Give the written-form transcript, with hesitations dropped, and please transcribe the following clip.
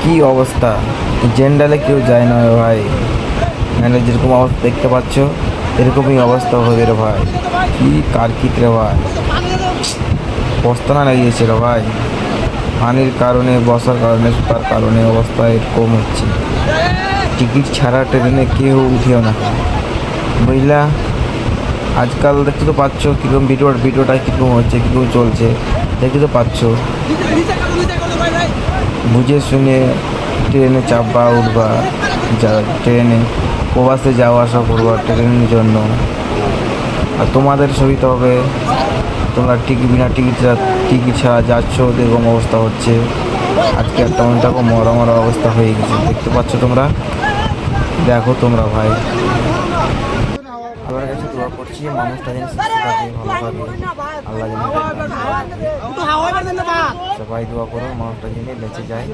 কি অবস্থা, জেন্ডালে কেউ যায় না রে ভাই। মানে যেরকম অবস্থা দেখতে পাচ্ছ এরকমই অবস্থা হবে রে ভাই। কি কারকিট রে ভাই, বস্তানা লাগিয়েছে রে ভাই। পানির কারণে, বসার কারণে, তার কারণে অবস্থা এরকম হচ্ছে। টিকিট ছাড়া ট্রেনে কেউ উঠেও না, বুঝলা। আজকাল দেখতে তো পাচ্ছ কীরকম ভিডিওটা কীরকম হচ্ছে, কীরকম চলছে দেখতে তো পাচ্ছ। বুঝে শুনে ট্রেনে চাপবা, উঠবা, যা ট্রেনে প্রবাসে যাওয়া আসা করবা ট্রেনের জন্য। আর তোমাদের সুবিধা হবে, তোমরা বিনা টিকিট ছাড়া যাচ্ছ, এরকম অবস্থা হচ্ছে। আজকে একটা মনে থাকো মরা মরা অবস্থা হয়ে গেছে, দেখতে পাচ্ছ তোমরা। দেখো তোমরা ভাই, আল্লাহর কাছে দোয়া করছি মানুষটা যেন সুস্থ থাকে, ভালো থাকে। আল্লাহ যেন সবাই দোয়া করো মানুষটা যেন বেঁচে যায়।